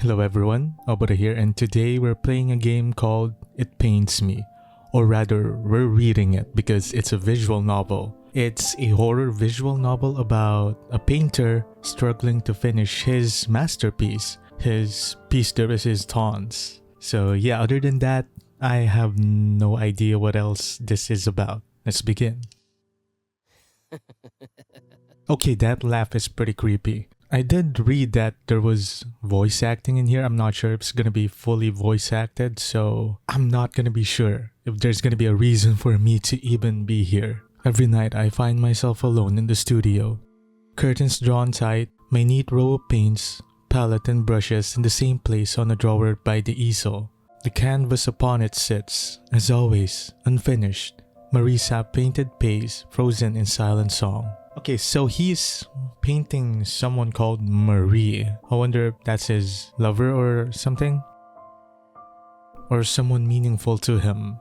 Hello everyone, Obata here, and today we're playing a game called It Paints Me. Or rather, we're reading it because it's a visual novel. It's a horror visual novel about a painter struggling to finish his masterpiece, his piece de resistance. So yeah, other than that, I have no idea what else this is about. Let's begin. Okay, that laugh is pretty creepy. I did read that there was voice acting in here. I'm not sure if it's gonna be fully voice acted, so I'm not gonna be sure if there's gonna be a reason for me to even be here. Every night I find myself alone in the studio. Curtains drawn tight, my neat row of paints, palette and brushes in the same place on a drawer by the easel. The canvas upon it sits, as always, unfinished. Marisa painted pace, frozen in silent song. Okay, so he's painting someone called Marie. I wonder if that's his lover or something? Or someone meaningful to him.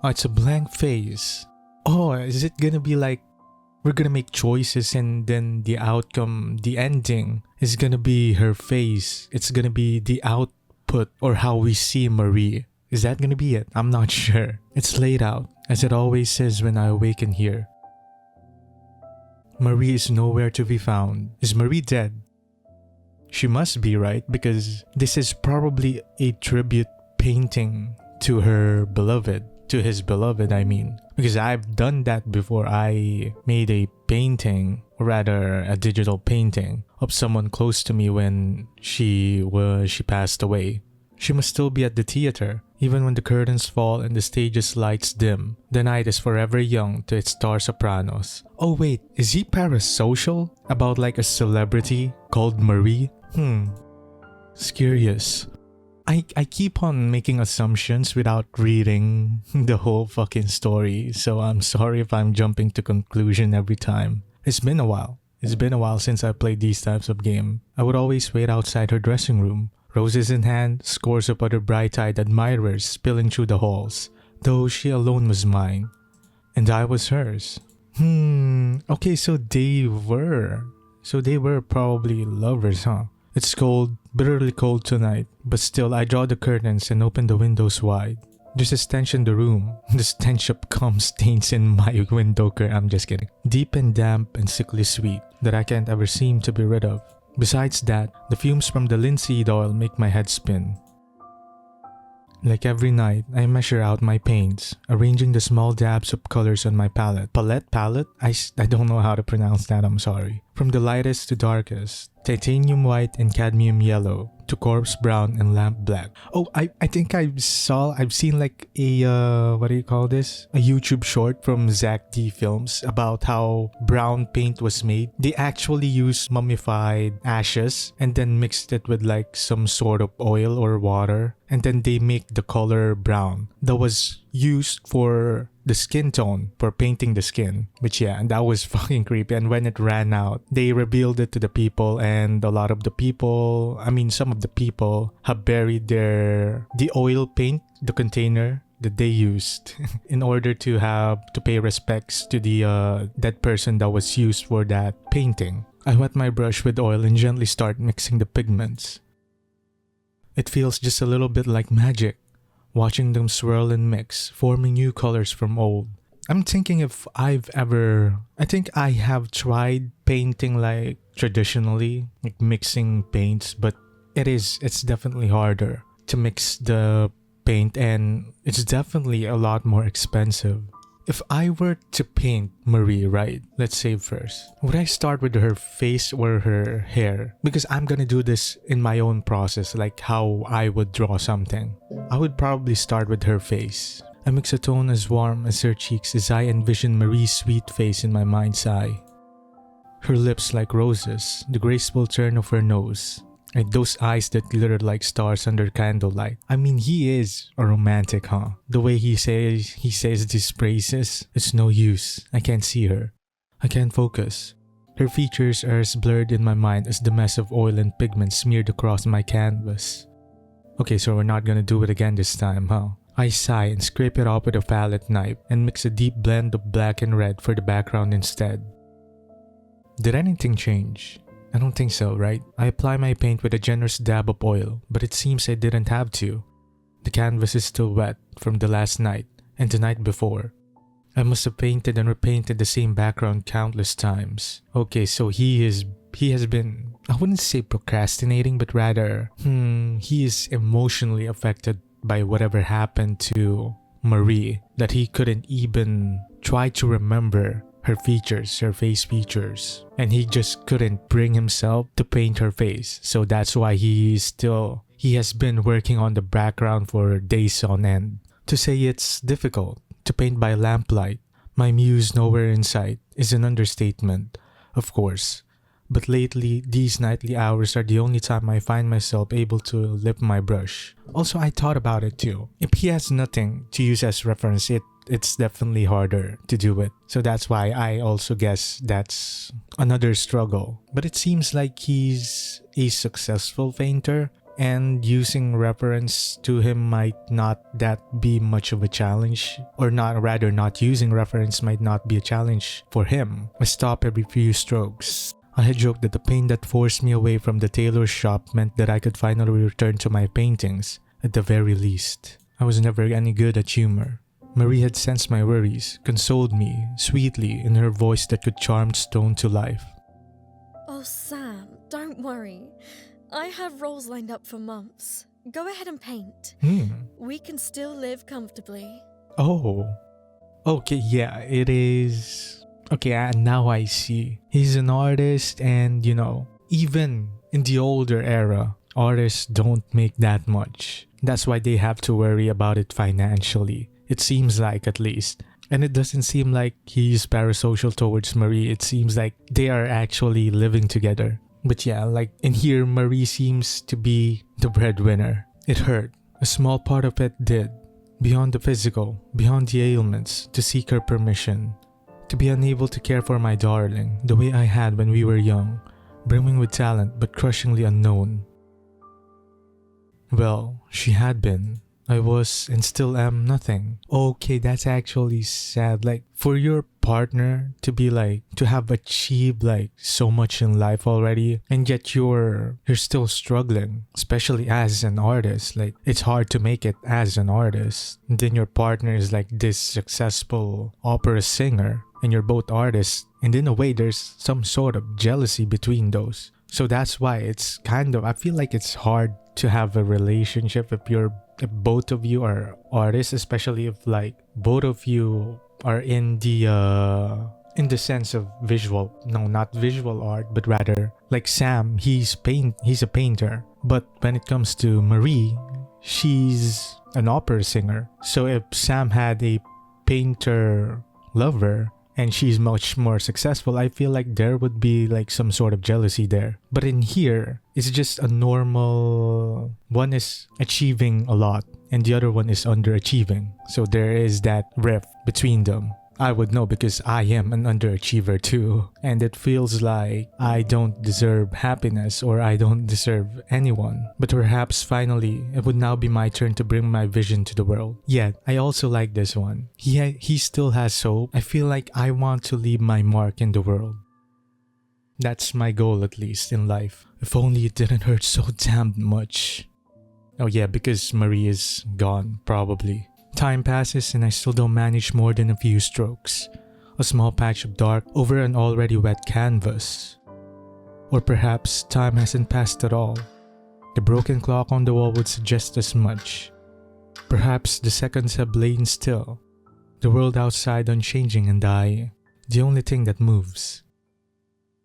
Oh, it's a blank face. Oh, is it gonna be like we're gonna make choices and then the outcome, the ending is gonna be her face. It's gonna be the output or how we see Marie. Is that gonna be it? I'm not sure. It's laid out, as it always is when I awaken here. Marie is nowhere to be found. Is Marie dead? She must be, right? Because this is probably a tribute painting to her beloved. To his beloved, I mean. Because I've done that before. I made a painting, or rather a digital painting, of someone close to me when she passed away. She must still be at the theater. Even when the curtains fall and the stage's lights dim, the night is forever young to its star sopranos. Oh wait, is he parasocial? About like a celebrity called Marie? It's curious. I keep on making assumptions without reading the whole fucking story, so I'm sorry if I'm jumping to conclusion every time. It's been a while. It's been a while since I played these types of game. I would always wait outside her dressing room. Roses in hand, scores of other bright-eyed admirers spilling through the halls, though she alone was mine, and I was hers. Okay, so they were probably lovers, huh? It's cold, bitterly cold tonight, but still I draw the curtains and open the windows wide. There's a stench in the room, the stench of cum stains in my window curtain. I'm just kidding. Deep and damp and sickly sweet that I can't ever seem to be rid of. Besides that, the fumes from the linseed oil make my head spin. Like every night, I measure out my paints, arranging the small dabs of colors on my palette. Palette? I don't know how to pronounce that, I'm sorry. From the lightest to darkest, titanium white and cadmium yellow, to corpse brown and lamp black. Oh, I think I've seen like a, what do you call this? A YouTube short from Zach D Films about how brown paint was made. They actually used mummified ashes and then mixed it with like some sort of oil or water. And then they make the color brown. That was used for the skin tone, for painting the skin. Which yeah, and that was fucking creepy. And when it ran out, they revealed it to the people, and a lot of the people, some of the people have buried the oil paint, the container that they used in order to pay respects to the dead person that was used for that painting. I wet my brush with oil and gently start mixing the pigments. It feels just a little bit like magic, watching them swirl and mix, forming new colors from old. I'm thinking if I think I have tried painting like traditionally, like mixing paints, but it's definitely harder to mix the paint and it's definitely a lot more expensive. If I were to paint Marie, right, let's say first, would I start with her face or her hair? Because I'm gonna do this in my own process, like how I would draw something. I would probably start with her face. I mix a tone as warm as her cheeks as I envision Marie's sweet face in my mind's eye. Her lips like roses, the graceful turn of her nose, and those eyes that glitter like stars under candlelight. He is a romantic, huh? The way he says these phrases, it's no use. I can't see her. I can't focus. Her features are as blurred in my mind as the mess of oil and pigment smeared across my canvas. Okay, so we're not gonna do it again this time, huh? I sigh and scrape it off with a palette knife and mix a deep blend of black and red for the background instead. Did anything change? I don't think so, right? I apply my paint with a generous dab of oil, but it seems I didn't have to. The canvas is still wet from the last night and the night before. I must have painted and repainted the same background countless times. Okay, so he has been, I wouldn't say procrastinating, but rather, he is emotionally affected by whatever happened to Marie, that he couldn't even try to remember her face features, and he just couldn't bring himself to paint her face. So that's why he has been working on the background for days on end. To say it's difficult to paint by lamplight, my muse nowhere in sight, is an understatement, of course. But lately, these nightly hours are the only time I find myself able to lift my brush. Also, I thought about it too. If he has nothing to use as reference, it's definitely harder to do it. So that's why I also guess that's another struggle. But it seems like he's a successful painter, and using reference to him might not that be much of a challenge, or not using reference might not be a challenge for him. I stop every few strokes. I had joked that the pain that forced me away from the tailor's shop meant that I could finally return to my paintings, at the very least. I was never any good at humor. Marie had sensed my worries, consoled me sweetly in her voice that could charm stone to life. Oh, Sam, don't worry. I have roles lined up for months. Go ahead and paint. We can still live comfortably. Oh. Okay, yeah, it is. Okay, now I see. He's an artist, and even in the older era, artists don't make that much. That's why they have to worry about it financially. It seems like, at least. And it doesn't seem like he's parasocial towards Marie. It seems like they are actually living together. But yeah, like in here, Marie seems to be the breadwinner. It hurt. A small part of it did. Beyond the physical, beyond the ailments, to seek her permission. To be unable to care for my darling the way I had when we were young, brimming with talent but crushingly unknown. Well, she had been. I was and still am nothing. Okay, that's actually sad. Like, for your partner to be to have achieved so much in life already, and yet you're still struggling, especially as an artist. Like, it's hard to make it as an artist. And then your partner is this successful opera singer, and you're both artists. And in a way, there's some sort of jealousy between those. So that's why it's I feel like it's hard to have a relationship if both of you are artists, especially if both of you are in the sense of not visual art, but rather Sam, he's a painter. But when it comes to Marie, she's an opera singer. So if Sam had a painter lover and she's much more successful, I feel like there would be some sort of jealousy there. But in here, it's just a normal, one is achieving a lot and the other one is underachieving. So there is that rift between them. I would know because I am an underachiever too. And it feels like I don't deserve happiness or I don't deserve anyone. But perhaps finally, it would now be my turn to bring my vision to the world. Yet, I also like this one. He still has hope. I feel like I want to leave my mark in the world. That's my goal, at least, in life. If only it didn't hurt so damn much. Oh yeah, because Marie is gone, probably. Time passes and I still don't manage more than a few strokes. A small patch of dark over an already wet canvas. Or perhaps time hasn't passed at all. The broken clock on the wall would suggest as much. Perhaps the seconds have lain still. The world outside unchanging and I, the only thing that moves.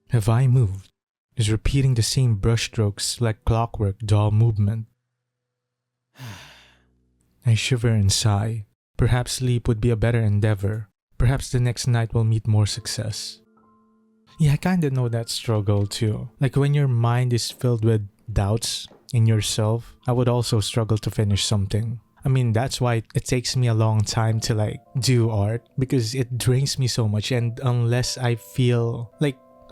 Have I moved? Is repeating the same brushstrokes like clockwork dull movement? I shiver and sigh. Perhaps sleep would be a better endeavor. Perhaps the next night will meet more success. Yeah, I kinda know that struggle too. When your mind is filled with doubts in yourself, I would also struggle to finish something. I mean, that's why it takes me a long time to do art, because it drains me so much, and unless I feel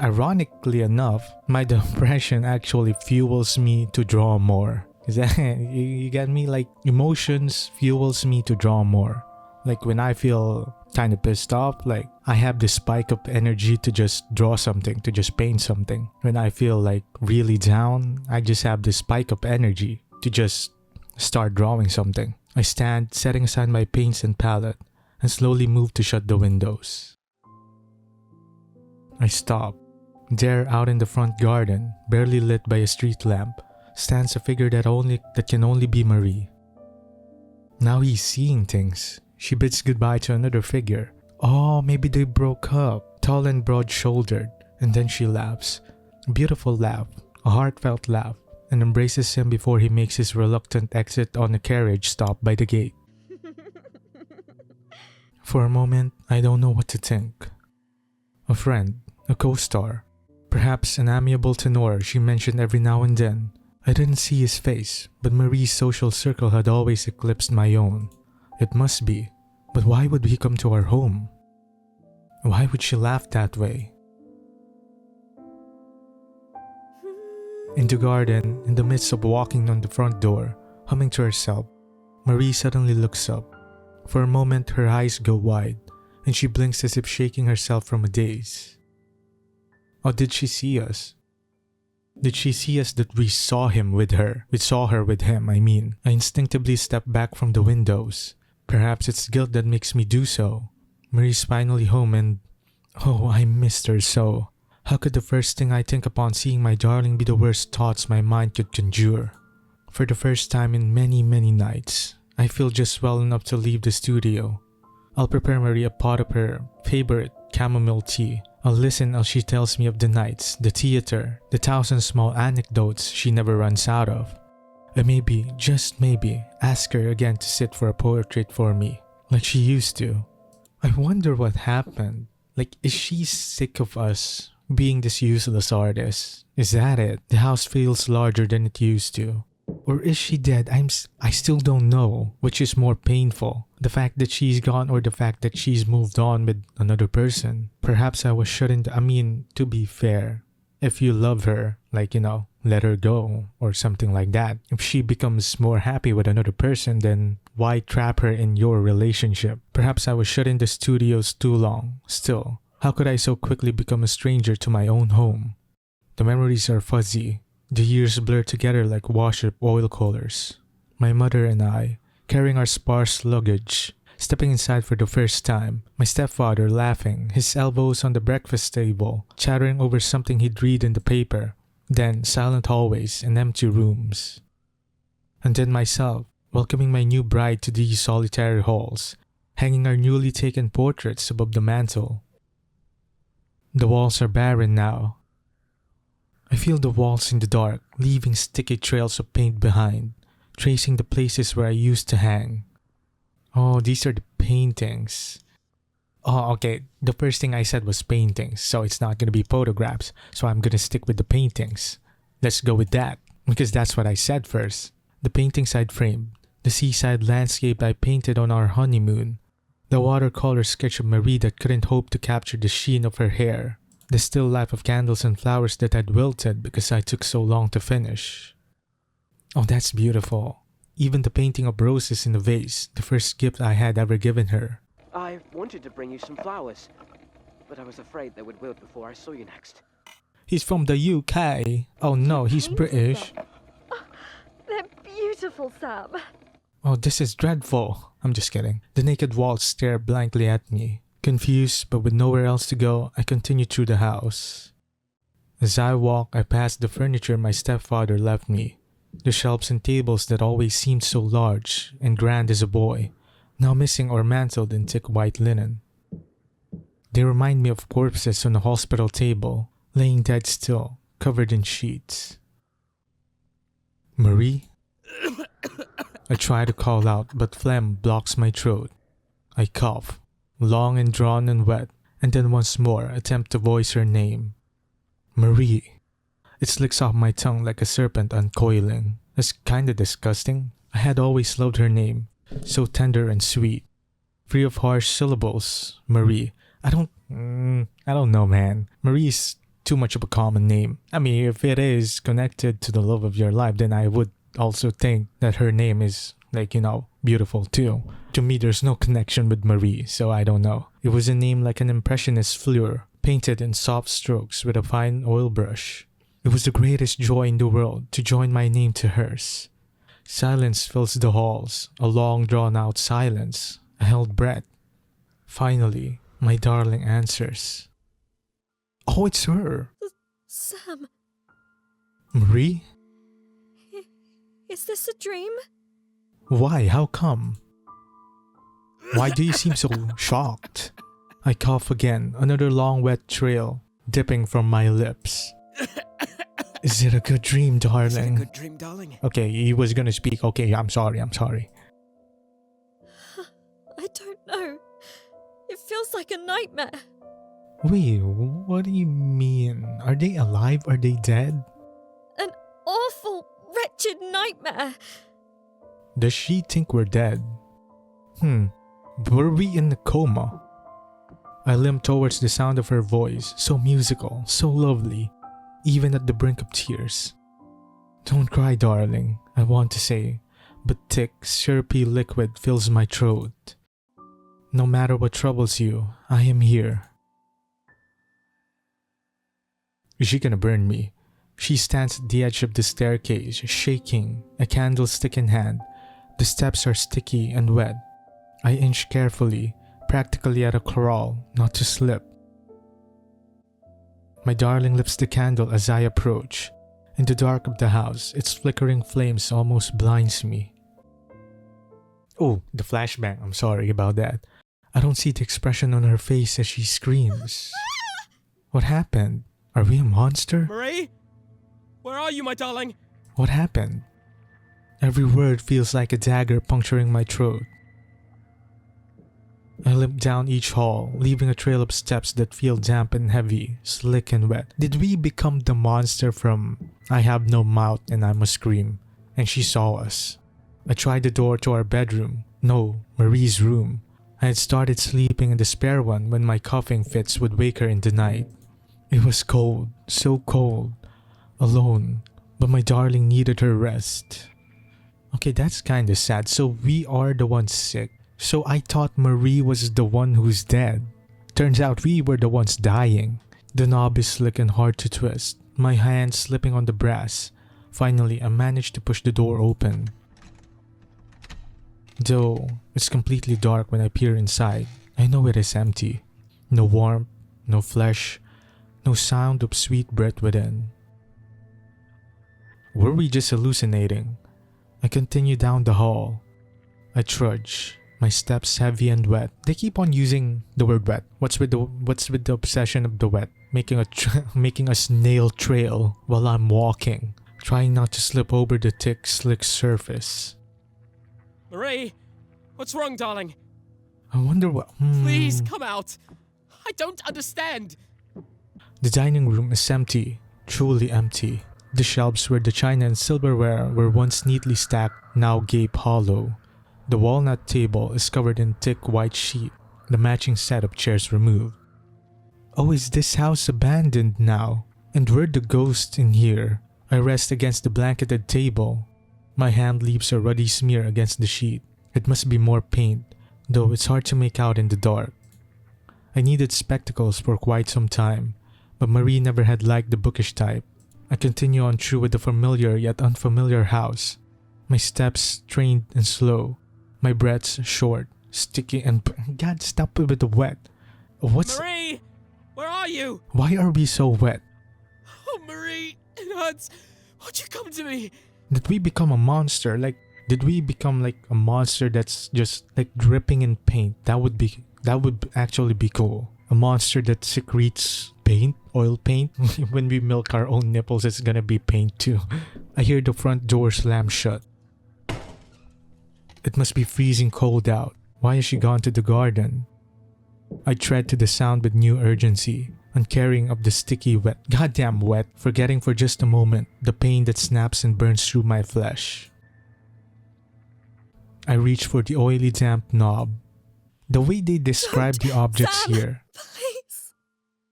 ironically enough, my depression actually fuels me to draw more. Is that you get me? Emotions fuels me to draw more. When I feel kind of pissed off. Like, I have this spike of energy to just draw something, to just paint something. When I feel like really down, I just have this spike of energy to just start drawing something. I stand, setting aside my paints and palette, and slowly move to shut the windows. I stop. There, out in the front garden, barely lit by a street lamp, stands a figure that can only be Marie. Now he's seeing things. She bids goodbye to another figure. Oh, maybe they broke up. Tall and broad-shouldered. And then she laughs. A beautiful laugh. A heartfelt laugh. And embraces him before he makes his reluctant exit on a carriage stopped by the gate. For a moment, I don't know what to think. A friend. A co-star. Perhaps an amiable tenor she mentioned every now and then. I didn't see his face, but Marie's social circle had always eclipsed my own. It must be, but why would he come to our home? Why would she laugh that way? In the garden, in the midst of walking on the front door, humming to herself, Marie suddenly looks up. For a moment, her eyes go wide, and she blinks as if shaking herself from a daze. Or did she see us? Did she see us that we saw him with her? We saw her with him, I mean. I instinctively step back from the windows. Perhaps it's guilt that makes me do so. Marie's finally home and... oh, I missed her so. How could the first thing I think upon seeing my darling be the worst thoughts my mind could conjure? For the first time in many, many nights, I feel just well enough to leave the studio. I'll prepare Marie a pot of her favorite chamomile tea. I'll listen as she tells me of the nights, the theater, the 1,000 small anecdotes she never runs out of. And maybe, just maybe, ask her again to sit for a portrait for me, like she used to. I wonder what happened. Like, is she sick of us being this useless artist? Is that it? The house feels larger than it used to. Or is she dead? I still don't know which is more painful. The fact that she's gone or the fact that she's moved on with another person. Perhaps I shouldn't, to be fair, if you love her, let her go or something like that. If she becomes more happy with another person, then why trap her in your relationship? Perhaps I was shut in the studios too long. Still, how could I so quickly become a stranger to my own home? The memories are fuzzy. The years blur together like washed-up oil colors. My mother and I, carrying our sparse luggage, stepping inside for the first time. My stepfather laughing, his elbows on the breakfast table, chattering over something he'd read in the paper. Then silent hallways and empty rooms. And then myself, welcoming my new bride to these solitary halls, hanging our newly taken portraits above the mantel. The walls are barren now. I feel the walls in the dark, leaving sticky trails of paint behind, tracing the places where I used to hang. Oh, these are the paintings. Oh, okay, the first thing I said was paintings, so it's not gonna be photographs, so I'm gonna stick with the paintings. Let's go with that, because that's what I said first. The paintings I'd framed, the seaside landscape I painted on our honeymoon, the watercolor sketch of Marie that couldn't hope to capture the sheen of her hair, the still life of candles and flowers that had wilted because I took so long to finish. Oh, that's beautiful. Even the painting of roses in a vase, the first gift I had ever given her. I wanted to bring you some flowers, but I was afraid they would wilt before I saw you next. He's from the UK. Oh no, he's British. Oh, they're beautiful, Sam. Oh, this is dreadful. I'm just kidding. The naked walls stare blankly at me. Confused, but with nowhere else to go, I continue through the house. As I walk, I pass the furniture my stepfather left me. The shelves and tables that always seemed so large and grand as a boy, now missing or mantled in thick white linen. They remind me of corpses on a hospital table, laying dead still, covered in sheets. Marie? I try to call out, but phlegm blocks my throat. I cough. Long and drawn and wet, and then once more attempt to voice her name. Marie. It slicks off my tongue like a serpent uncoiling. It's kinda disgusting. I had always loved her name, so tender and sweet. Free of harsh syllables. Marie. I don't know, man. Marie is too much of a common name. I mean, if it is connected to the love of your life, then I would also think that her name is beautiful too. To me, there's no connection with Marie, so I don't know. It was a name like an impressionist fleur, painted in soft strokes with a fine oil brush. It was the greatest joy in the world to join my name to hers. Silence fills the halls, a long drawn-out silence, a held breath. Finally, my darling answers. Oh, it's her. Sam, Marie? is this a dream? Why? How come? Why do you seem so shocked? I cough again, another long wet trail dipping from my lips. Is it a good dream, darling? Is it a good dream, darling? Okay, he was gonna speak. Okay, I'm sorry. I don't know. It feels like a nightmare. Wait, what do you mean? Are they alive? Are they dead? An awful, wretched nightmare. Does she think we're dead? Were we in a coma? I limp towards the sound of her voice, so musical, so lovely, even at the brink of tears. Don't cry, darling, I want to say, but thick, syrupy liquid fills my throat. No matter what troubles you, I am here. Is she gonna burn me? She stands at the edge of the staircase, shaking, a candlestick in hand. The steps are sticky and wet. I inch carefully, practically at a crawl, not to slip. My darling lifts the candle as I approach. In the dark of the house, its flickering flames almost blinds me. Oh, the flashbang. I'm sorry about that. I don't see the expression on her face as she screams. What happened? Are we a monster? Marie? Where are you, my darling? What happened? Every word feels like a dagger puncturing my throat. I limp down each hall, leaving a trail of steps that feel damp and heavy, slick and wet. Did we become the monster from I Have No Mouth and I Must Scream? And she saw us. I tried the door to our bedroom. No, Marie's room. I had started sleeping in the spare one when my coughing fits would wake her in the night. It was cold, so cold, alone, but my darling needed her rest. Okay, that's kinda sad. So we are the ones sick. So I thought Marie was the one who's dead. Turns out we were the ones dying. The knob is slick and hard to twist, my hand slipping on the brass. Finally, I managed to push the door open. Though it's completely dark when I peer inside, I know it is empty. No warmth, no flesh, no sound of sweet breath within. Were we just hallucinating? I continue down the hall. I trudge, my steps heavy and wet. They keep on using the word wet. What's with the obsession of the wet? Making a snail trail while I'm walking, trying not to slip over the thick, slick surface. Marie, what's wrong, darling? I wonder what. Please come out. I don't understand. The dining room is empty, truly empty. The shelves where the china and silverware were once neatly stacked now gape hollow. The walnut table is covered in thick white sheet, the matching set of chairs removed. Oh, is this house abandoned now? And were the ghosts in here? I rest against the blanketed table. My hand leaves a ruddy smear against the sheet. It must be more paint, though it's hard to make out in the dark. I needed spectacles for quite some time, but Marie never had liked the bookish type. I continue on through with the familiar yet unfamiliar house. My steps trained and slow, my breaths short, sticky and... God, stop it with the wet. What's... Marie! Where are you? Why are we so wet? Oh, Marie! It hurts! Won't you come to me? Did we become a monster? Did we become like a monster that's just like dripping in paint? That would actually be cool. A monster that secretes paint, oil paint. When we milk our own nipples, it's gonna be paint too. I hear the front door slam shut. It must be freezing cold out. Why has she gone to the garden? I tread to the sound with new urgency, uncaring of the sticky wet, goddamn wet, forgetting for just a moment the pain that snaps and burns through my flesh. I reach for the oily damp knob. The way they describe the objects Sam, here. Please.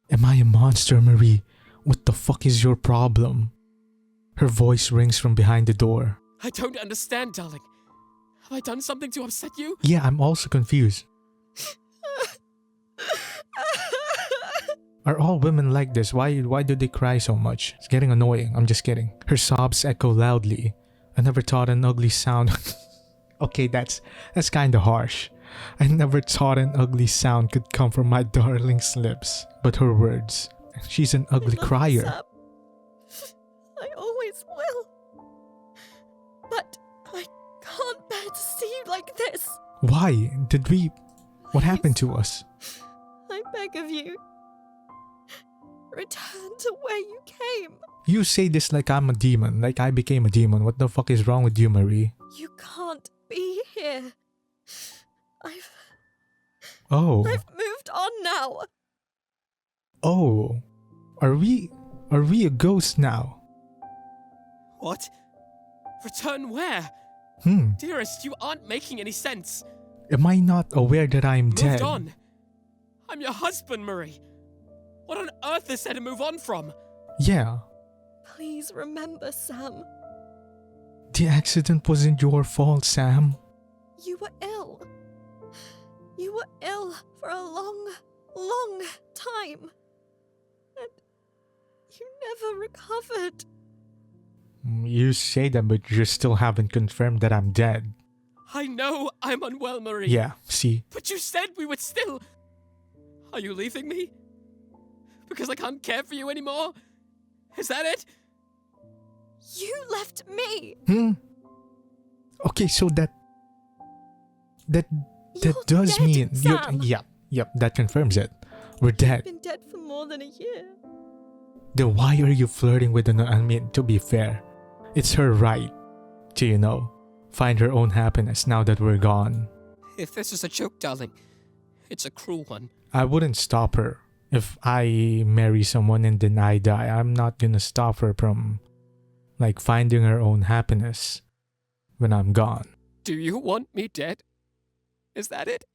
Am I a monster, Marie? What the fuck is your problem? Her voice rings from behind the door. I don't understand, darling. Have I done something to upset you? Yeah, I'm also confused. Are all women like this? Why do they cry so much? It's getting annoying. I'm just kidding. Her sobs echo loudly. I never thought an ugly sound. Okay, that's kind of harsh. I never thought an ugly sound could come from my darling's lips. But her words. She's an ugly I love you, crier. Sam. I always will. But I can't bear to see you like this. Why? What happened to us? I beg of you. Return to where you came. You say this like I'm a demon, like I became a demon. What the fuck is wrong with you, Marie? You can't be here. I've moved on now. Oh. Are we a ghost now? What? Return where? Hmm. Dearest, you aren't making any sense. Am I not aware that I'm dead? Moved on. I'm your husband, Marie. What on earth is there to move on from? Yeah. Please remember, Sam. The accident wasn't your fault, Sam. You were ill. You were ill for a long, long time. And you never recovered. You say that, but you still haven't confirmed that I'm dead. I know I'm unwell, Marie. Yeah, see? But you said we would still... Are you leaving me? Because I can't care for you anymore? Is that it? You left me. Okay, so that You're does dead, mean... Sam. Yep, that confirms it. We're dead. You've been dead for more than a year. Then why are you flirting with an... I mean, to be fair, it's her right to, find her own happiness now that we're gone. If this is a joke, darling, it's a cruel one. I wouldn't stop her. If I marry someone and then I die, I'm not gonna stop her from, finding her own happiness when I'm gone. Do you want me dead? Is that it?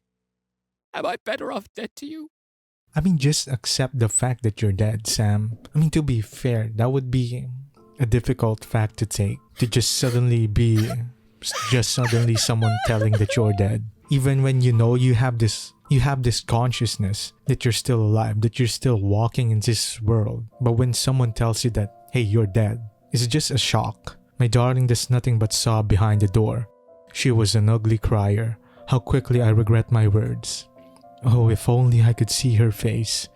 Am I better off dead to you? I mean, just accept the fact that you're dead, Sam. I mean, to be fair, that would be a difficult fact to take. To just suddenly someone telling that you're dead. Even when you have this consciousness that you're still alive, that you're still walking in this world. But when someone tells you that, hey, you're dead, it's just a shock. My darling does nothing but sob behind the door. She was an ugly crier. How quickly I regret my words. Oh, if only I could see her face,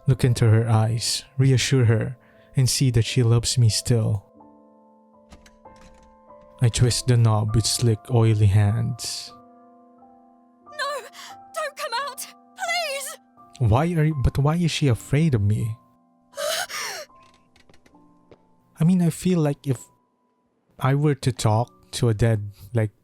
look into her eyes, reassure her, and see that she loves me still. I twist the knob with slick, oily hands. No! Don't come out! Please! Why is she afraid of me? I mean, I feel like if I were to talk to a dead,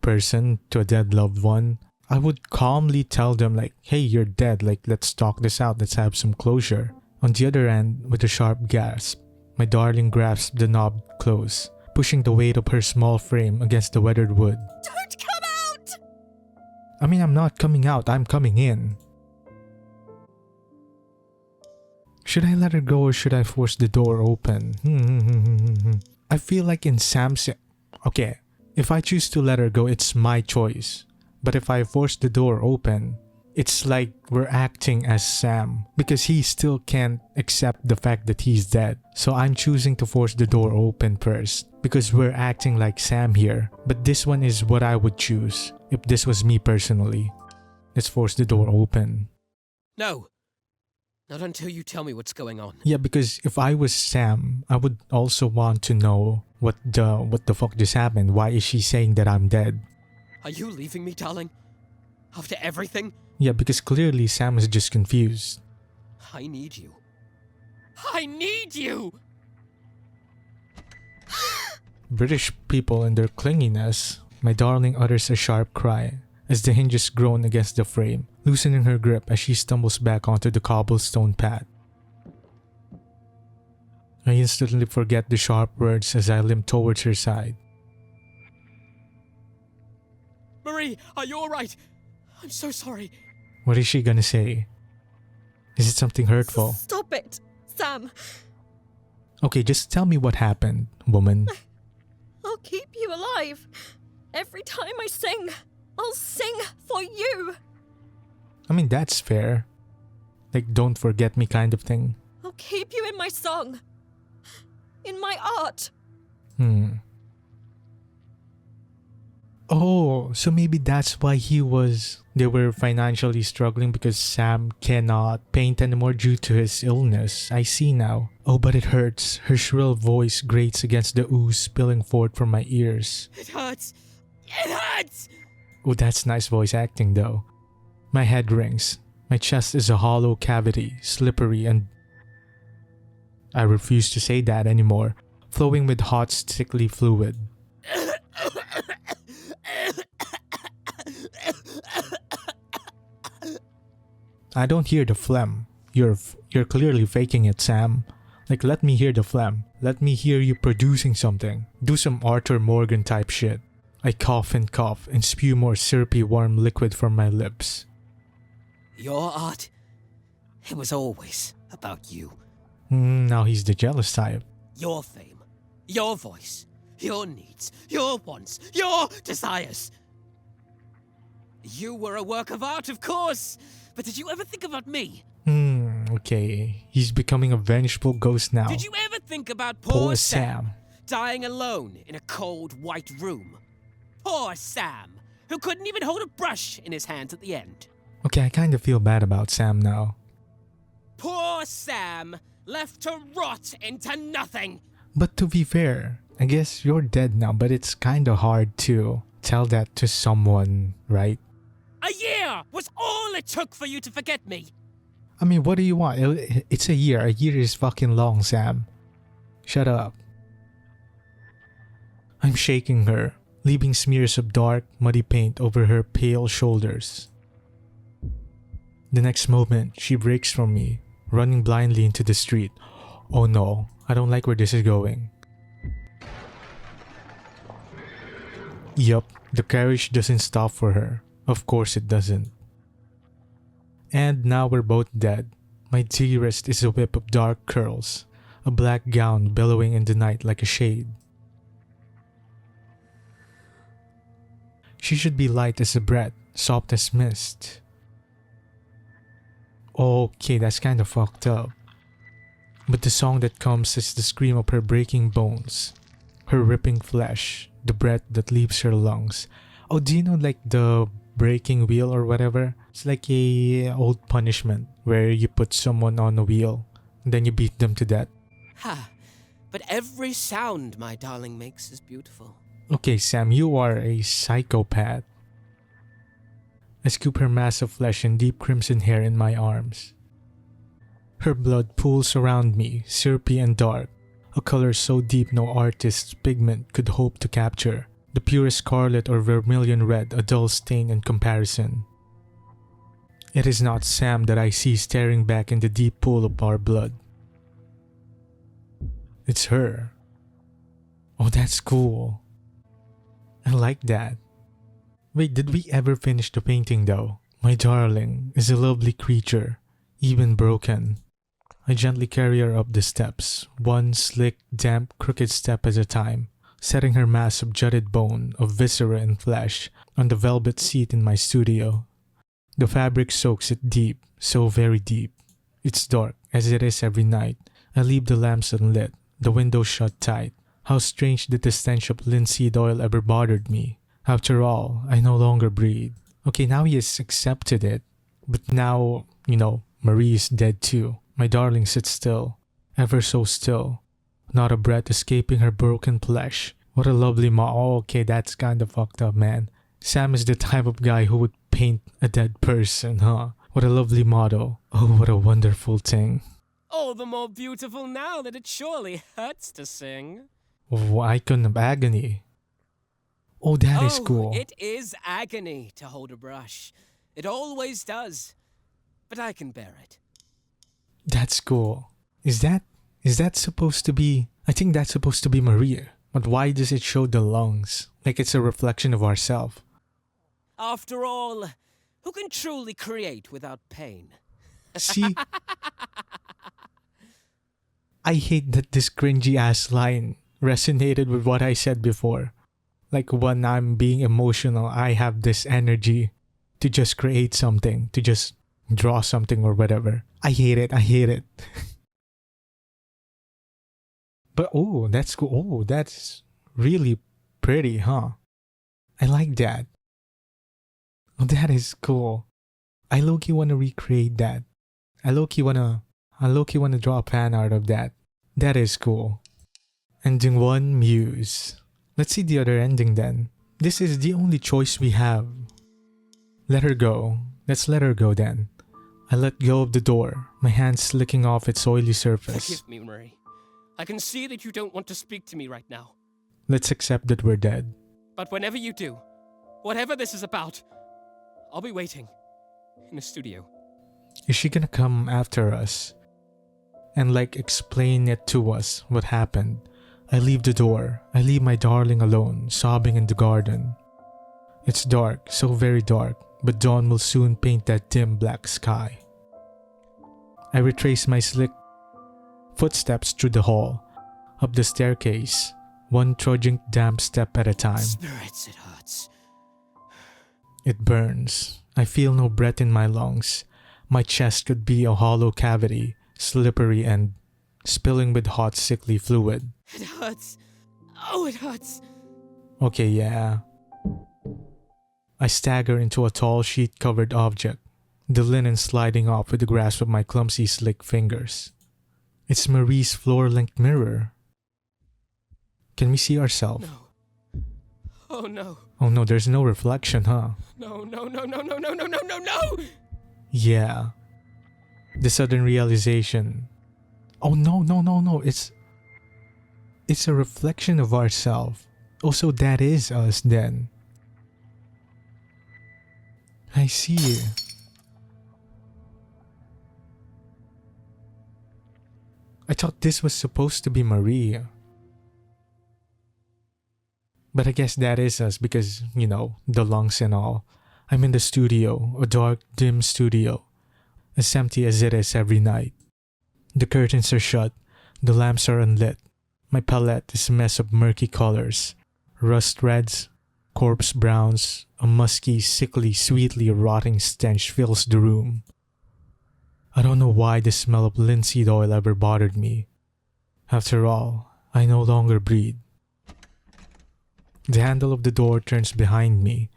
person, to a dead loved one, I would calmly tell them hey, you're dead, let's talk this out, let's have some closure. On the other end, with a sharp gasp, my darling grasped the knob close, pushing the weight of her small frame against the weathered wood. Don't come out! I mean, I'm not coming out, I'm coming in. Should I let her go or should I force the door open? I feel like in Sam's... Okay, if I choose to let her go, it's my choice. But if I force the door open, it's like we're acting as Sam because he still can't accept the fact that he's dead. So I'm choosing to force the door open first because we're acting like Sam here. But this one is what I would choose if this was me personally. Let's force the door open. No. Not until you tell me what's going on. Yeah, because if I was Sam, I would also want to know what the fuck just happened. Why is she saying that I'm dead? Are you leaving me, darling? After everything? Yeah, because clearly Sam is just confused. I need you. I need you! British people and their clinginess. My darling utters a sharp cry as the hinges groan against the frame, loosening her grip as she stumbles back onto the cobblestone path. I instantly forget the sharp words as I limp towards her side. Marie, are you alright? I'm so sorry. What is she gonna say? Is it something hurtful? Stop it, Sam. Okay, just tell me what happened, woman. I'll keep you alive. Every time I sing, I'll sing for you. I mean, that's fair. Like, don't forget me kind of thing. I'll keep you in my song. In my art. Oh, so maybe that's why they were financially struggling because Sam cannot paint anymore due to his illness. I see now. Oh, but it hurts. Her shrill voice grates against the ooze spilling forth from my ears. It hurts. It hurts! Oh, that's nice voice acting though. My head rings. My chest is a hollow cavity, slippery and... I refuse to say that anymore. Flowing with hot, sickly fluid. I don't hear the phlegm. You're clearly faking it, Sam. Like, let me hear the phlegm. Let me hear you producing something. Do some Arthur Morgan type shit. I cough and spew more syrupy warm liquid from my lips. Your art, it was always about you. Now he's the jealous type. Your fame, your voice, your needs, your wants, your desires. You were a work of art, of course, but did you ever think about me? Okay. He's becoming a vengeful ghost now. Did you ever think about poor Poor Sam Sam. dying alone in a cold, white room? Poor Sam, who couldn't even hold a brush in his hands at the end. Okay, I kind of feel bad about Sam now. Poor Sam, left to rot into nothing. But to be fair, I guess you're dead now, but it's kind of hard to tell that to someone, right? A year was all it took for you to forget me. I mean, what do you want? It's a year. A year is fucking long, Sam. Shut up. I'm shaking her, leaving smears of dark, muddy paint over her pale shoulders. The next moment, she breaks from me, running blindly into the street. Oh no, I don't like where this is going. Yup, the carriage doesn't stop for her. Of course it doesn't. And now we're both dead. My dearest is a whip of dark curls, a black gown billowing in the night like a shade. She should be light as a breath, soft as mist. Okay, that's kind of fucked up. But the song that comes is the scream of her breaking bones, her ripping flesh, the breath that leaves her lungs. Oh, do you know like the breaking wheel or whatever? It's like a old punishment where you put someone on a wheel and then you beat them to death. Ha! But every sound my darling makes is beautiful. Okay, Sam, you are a psychopath. I scoop her mass of flesh and deep crimson hair in my arms. Her blood pools around me, syrupy and dark, a color so deep no artist's pigment could hope to capture. The purest scarlet or vermilion red, a dull stain in comparison. It is not Sam that I see staring back in the deep pool of our blood. It's her. Oh, that's cool. I like that. Wait, did we ever finish the painting though? My darling is a lovely creature, even broken. I gently carry her up the steps, one slick, damp, crooked step at a time, setting her mass of jutted bone, of viscera and flesh, on the velvet seat in my studio. The fabric soaks it deep, so very deep. It's dark, as it is every night. I leave the lamps unlit, the windows shut tight. How strange that the stench of linseed oil ever bothered me. After all, I no longer breathe. Okay, now he has accepted it. But now, Marie is dead too. My darling sits still, ever so still. Not a breath escaping her broken flesh. What a lovely Oh, okay, that's kinda fucked up, man. Sam is the type of guy who would paint a dead person, huh? What a lovely motto. Oh, what a wonderful thing. All the more beautiful now that it surely hurts to sing. Oh, icon of agony. Oh, that is cool. It is agony to hold a brush. It always does. But I can bear it. That's cool. Is that supposed to be... I think that's supposed to be Maria. But why does it show the lungs? Like it's a reflection of ourselves. After all, who can truly create without pain? See? I hate that this cringy ass line resonated with what I said before. Like when I'm being emotional, I have this energy to just create something, to just draw something or whatever. I hate it. I hate it. But oh, that's cool. Oh, that's really pretty, huh? I like that. Oh, that is cool. I low-key want to recreate that. I low-key want to draw a fan art of that. That is cool. Ending 1, Muse. Let's see the other ending then. This is the only choice we have. Let her go. Let's let her go then. I let go of the door, my hands slicking off its oily surface. Forgive me, Marie. I can see that you don't want to speak to me right now. Let's accept that we're dead. But whenever you do, whatever this is about, I'll be waiting in the studio. Is she gonna come after us and like explain it to us what happened? I leave the door. I leave my darling alone, sobbing in the garden. It's dark, so very dark, but dawn will soon paint that dim black sky. I retrace my slick footsteps through the hall, up the staircase, one trudging damp step at a time. Spirits, it hurts. It burns. I feel no breath in my lungs. My chest could be a hollow cavity, slippery and spilling with hot, sickly fluid. It hurts. Oh, it hurts. Okay, yeah. I stagger into a tall sheet-covered object, the linen sliding off with the grasp of my clumsy, slick fingers. It's Marie's floor-length mirror. Can we see ourselves? No. Oh no. Oh no, there's no reflection, huh? No, no, no, no, no, no, no, no, no, no! Yeah. The sudden realization. Oh no, no, no, no. It's a reflection of ourselves. Also, that is us then. I see. I thought this was supposed to be Maria. But I guess that is us because, you know, the lungs and all. I'm in the studio, a dark, dim studio, as empty as it is every night. The curtains are shut, the lamps are unlit. My palette is a mess of murky colors, rust reds, corpse browns, a musky, sickly, sweetly rotting stench fills the room. I don't know why the smell of linseed oil ever bothered me. After all, I no longer breathe. The handle of the door turns behind me.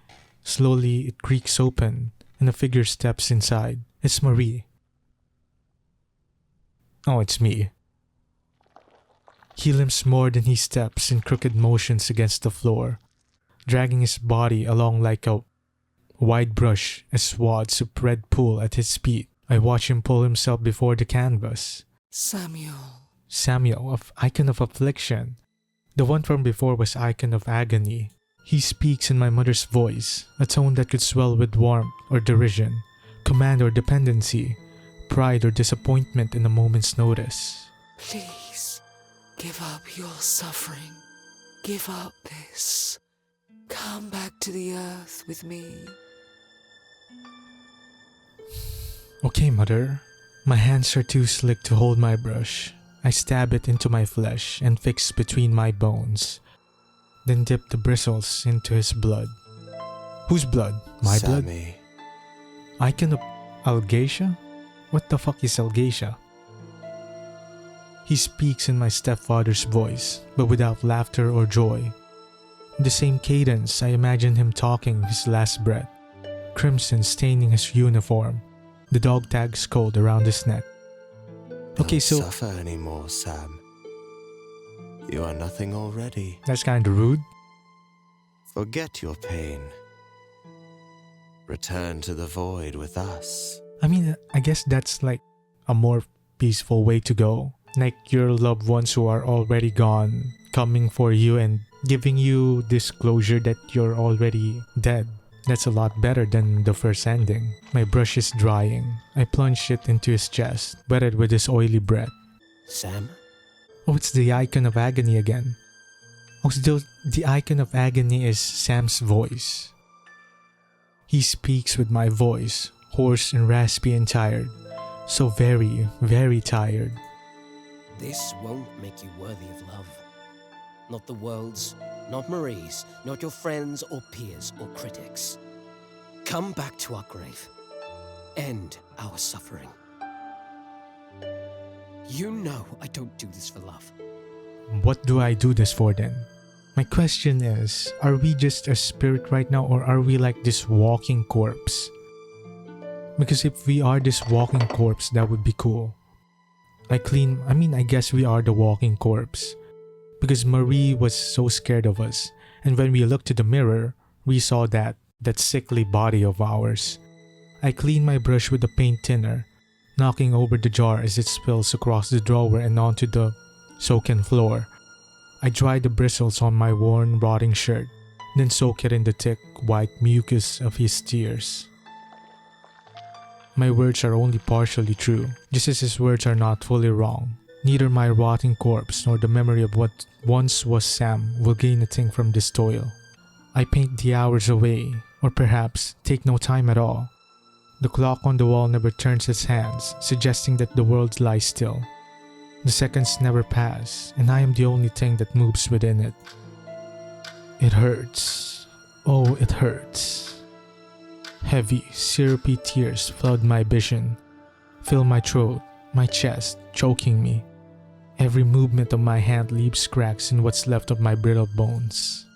Slowly, it creaks open, and a figure steps inside. It's Marie. Oh, it's me. He limps more than he steps in crooked motions against the floor, dragging his body along like a wide brush as swaths of red pool at his feet. I watch him pull himself before the canvas. Samuel. Samuel, of Icon of Affliction. The one from before was Icon of Agony. He speaks in my mother's voice, a tone that could swell with warmth or derision, command or dependency, pride or disappointment in a moment's notice. Please, give up your suffering. Give up this. Come back to the earth with me. Okay, Mother. My hands are too slick to hold my brush. I stab it into my flesh and fix between my bones. Then dip the bristles into his blood. Whose blood? My blood? Sammy. Icon of Algacia? What the fuck is Algacia? He speaks in my stepfather's voice, but without laughter or joy. In the same cadence, I imagine him talking his last breath, crimson staining his uniform, the dog tag cold around his neck. Okay, Don't so suffer anymore, Sam. You are nothing already. that's kind of rude. Forget your pain. Return to the void with us. I mean, I guess that's like a more peaceful way to go. Like your loved ones who are already gone coming for you and giving you disclosure that you're already dead. That's a lot better than the first ending. My brush is drying. I plunge it into his chest, wetted with his oily breath. Sam? Oh, it's the Icon of Agony again. Oh, so the Icon of Agony is Sam's voice. He speaks with my voice, hoarse and raspy and tired. So very, very tired. This won't make you worthy of love. Not the world's, not Marie's, not your friends or peers or critics. Come back to our grave. End our suffering. You know I don't do this for love. What do I do this for then? My question is, are we just a spirit right now, or are we like this walking corpse? Because if we are this walking corpse, that would be cool. I guess we are the walking corpse. Because Marie was so scared of us, and when we looked to the mirror, we saw that sickly body of ours. I clean my brush with the paint thinner, knocking over the jar as it spills across the drawer and onto the soaking floor. I dry the bristles on my worn, rotting shirt, then soak it in the thick, white mucus of his tears. My words are only partially true, just as his words are not fully wrong. Neither my rotting corpse nor the memory of what once was Sam will gain a thing from this toil. I paint the hours away, or perhaps take no time at all. The clock on the wall never turns its hands, suggesting that the world lies still. The seconds never pass, and I am the only thing that moves within it. It hurts. Oh, it hurts. Heavy, syrupy tears flood my vision, fill my throat, my chest, choking me. Every movement of my hand leaves cracks in what's left of my brittle bones.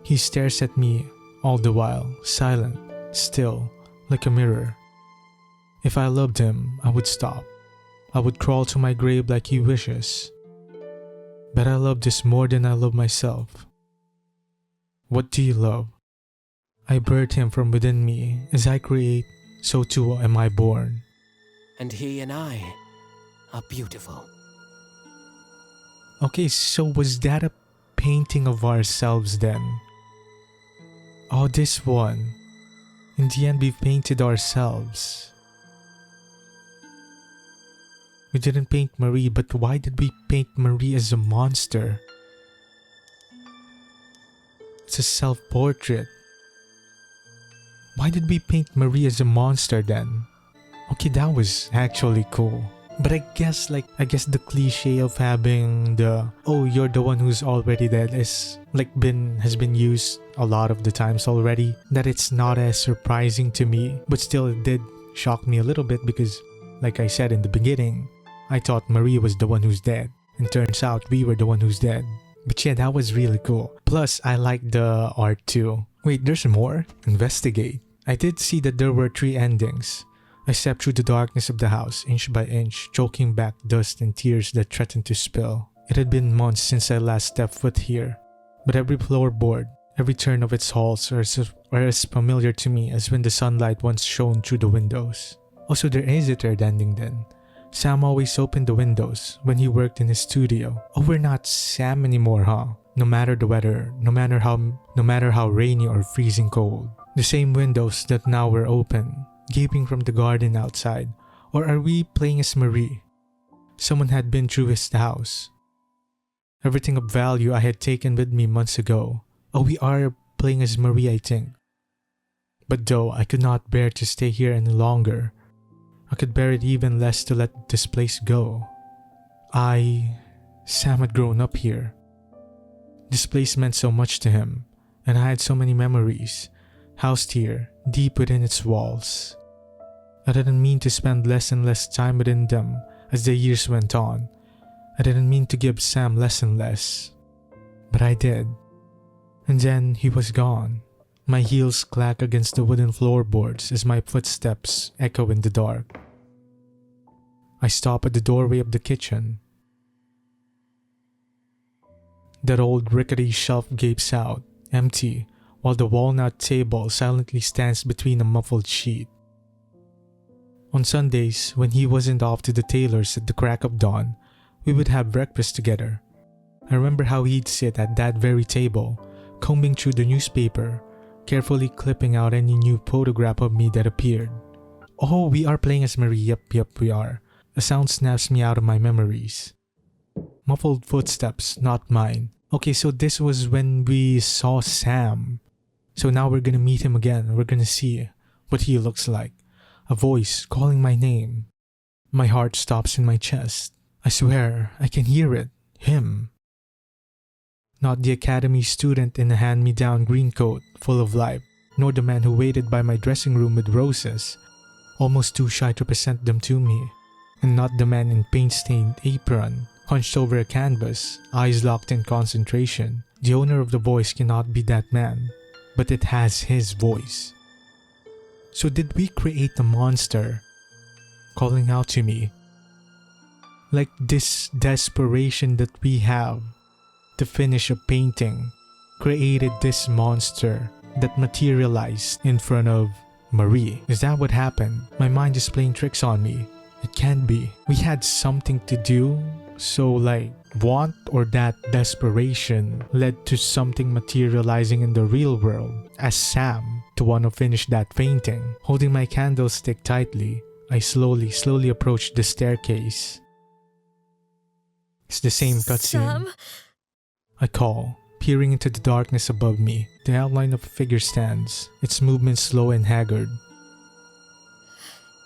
He stares at me all the while, silent, still, like a mirror. If I loved him, I would stop. I would crawl to my grave like he wishes. But I love this more than I love myself. What do you love? I birth him from within me. As I create, so too am I born. And he and I are beautiful. Okay, so was that a painting of ourselves then? Oh, this one. In the end, we painted ourselves. We didn't paint Marie, but why did we paint Marie as a monster? It's a self-portrait. Why did we paint Marie as a monster then? Okay, that was actually cool. But I guess the cliche of having the "oh, you're the one who's already dead" has been used a lot of the times already, that it's not as surprising to me, but still it did shock me a little bit because, like I said in the beginning, I thought Marie was the one who's dead, and turns out we were the one who's dead. But yeah, that was really cool. Plus, I like the art too. Wait, there's more? Investigate. I did see that there were 3 endings. I stepped through the darkness of the house, inch by inch, choking back dust and tears that threatened to spill. It had been months since I last stepped foot here, but every floorboard, every turn of its halls are as familiar to me as when the sunlight once shone through the windows. Also, there is a 3rd ending then. Sam always opened the windows when he worked in his studio. Oh, we're not Sam anymore, huh? No matter the weather, no matter how rainy or freezing cold. The same windows that now were open, gaping from the garden outside. Or are we playing as Marie? Someone had been through his house. Everything of value I had taken with me months ago. Oh, we are playing as Marie, I think. But though I could not bear to stay here any longer, I could bear it even less to let this place go. Sam had grown up here. This place meant so much to him, and I had so many memories, housed here, deep within its walls. I didn't mean to spend less and less time within them as the years went on. I didn't mean to give Sam less and less. But I did. And then he was gone. My heels clack against the wooden floorboards as my footsteps echo in the dark. I stop at the doorway of the kitchen. That old rickety shelf gapes out, empty, while the walnut table silently stands between a muffled sheet. On Sundays, when he wasn't off to the tailor's at the crack of dawn, we would have breakfast together. I remember how he'd sit at that very table, combing through the newspaper, carefully clipping out any new photograph of me that appeared. Oh, we are playing as Marie. Yep, we are. A sound snaps me out of my memories. Muffled footsteps, not mine. Okay, so this was when we saw Sam. So now we're gonna meet him again. We're gonna see what he looks like. A voice calling my name. My heart stops in my chest. I swear, I can hear it. Him. Not the academy student in a hand-me-down green coat full of life, nor the man who waited by my dressing room with roses, almost too shy to present them to me, and not the man in paint-stained apron, hunched over a canvas, eyes locked in concentration. The owner of the voice cannot be that man, but it has his voice. So did we create a monster calling out to me? Like this desperation that we have to finish a painting created this monster that materialized in front of Marie. Is that what happened? My mind is playing tricks on me. It can't be. We had something to do, so like want or that desperation led to something materializing in the real world as Sam to want to finish that painting. Holding my candlestick tightly, I slowly approached the staircase. It's the same cutscene. Sam? I call, peering into the darkness above me. The outline of a figure stands, its movements slow and haggard.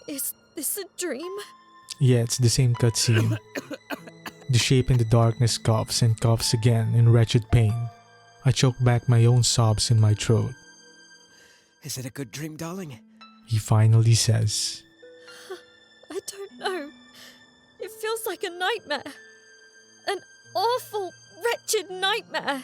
Is this a dream? Yeah, it's the same cutscene. The shape in the darkness coughs and coughs again in wretched pain. I choke back my own sobs in my throat. Is it a good dream, darling? He finally says, I don't know. It feels like a nightmare. An awful, wretched nightmare.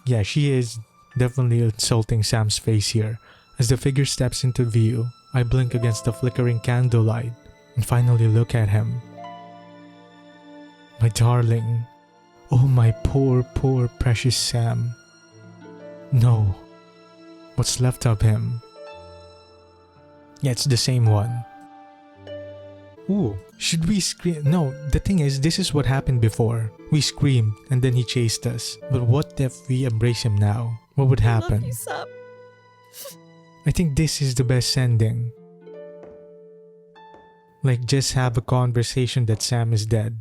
yeah, she is definitely insulting Sam's face here. As the figure steps into view, I blink against the flickering candlelight and finally look at him. My darling. Oh, my poor precious Sam. No. What's left of him? Yeah, it's the same one. Ooh, should we scream? No, the thing is, this is what happened before. We screamed and then he chased us. But what if we embrace him now? What would I love happen? you, Sam. I think this is the best ending. Like, just have a conversation that Sam is dead.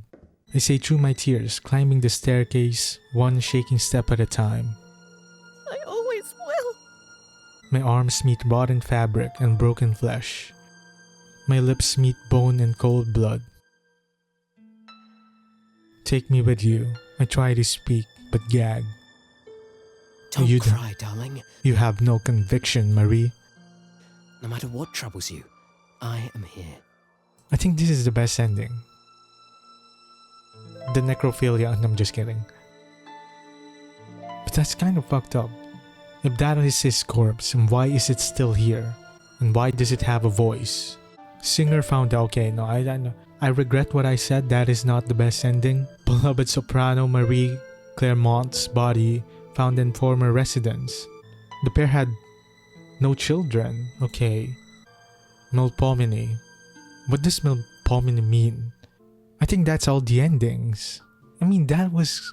I say through my tears, climbing the staircase, one shaking step at a time. I always will. My arms meet rotten fabric and broken flesh. My lips meet bone and cold blood. Take me with you. I try to speak, but gag. Don't You cry, darling. You have no conviction, Marie. No matter what troubles you, I am here. I think this is the best ending. The necrophilia, I'm just kidding. But that's kind of fucked up. If that is his corpse, and why is it still here? And why does it have a voice? Singer found out, okay, no, I regret what I said, that is not the best ending. Beloved soprano Marie Claremont's body found in former residence. The pair had no children, okay. Melpomene. What does Melpomene mean? I think that's all the endings. I mean, that was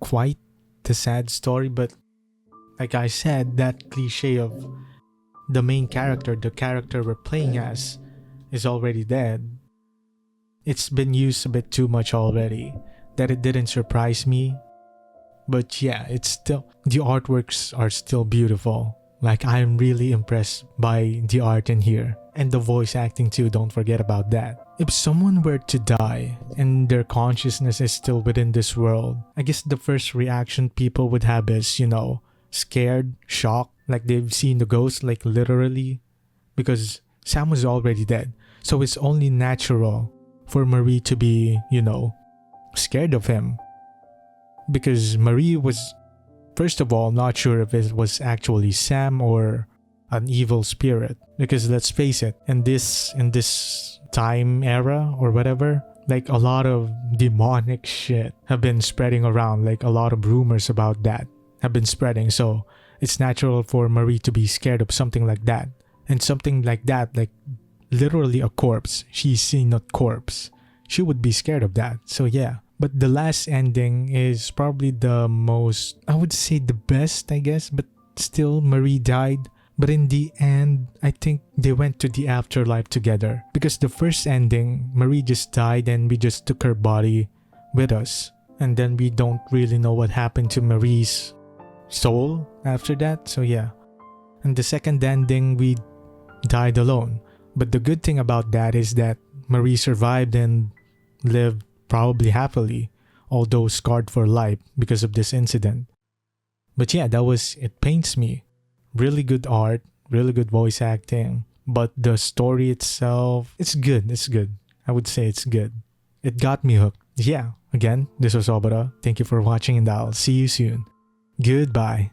quite the sad story, but like I said, that cliche of the main character, the character we're playing as, is already dead. It's been used a bit too much already, that it didn't surprise me. But yeah, it's still, the artworks are still beautiful. Like, I'm really impressed by the art in here. And the voice acting too, don't forget about that. If someone were to die and their consciousness is still within this world, I guess the first reaction people would have is, you know, scared, shocked, like they've seen the ghost, like literally. Because Sam was already dead. So it's only natural for Marie to be, you know, scared of him. Because Marie was, first of all, not sure if it was actually Sam or an evil spirit. Because let's face it, in this time era or whatever, like a lot of demonic shit have been spreading around. Like a lot of rumors about that have been spreading. So it's natural for Marie to be scared of something like that. And something like that, like literally a corpse. She's seen a corpse. She would be scared of that. So yeah. But the last ending is probably the most, I would say the best, I guess. But still, Marie died. But in the end, I think they went to the afterlife together. Because the first ending, Marie just died and we just took her body with us. And then we don't really know what happened to Marie's soul after that. So yeah. And the second ending, we died alone. But the good thing about that is that Marie survived and lived probably happily, although scarred for life because of this incident. But yeah, it paints me. Really good art, really good voice acting. But the story itself, it's good. It's good. I would say it's good. It got me hooked. Yeah, again, this was Obara. Thank you for watching and I'll see you soon. Goodbye.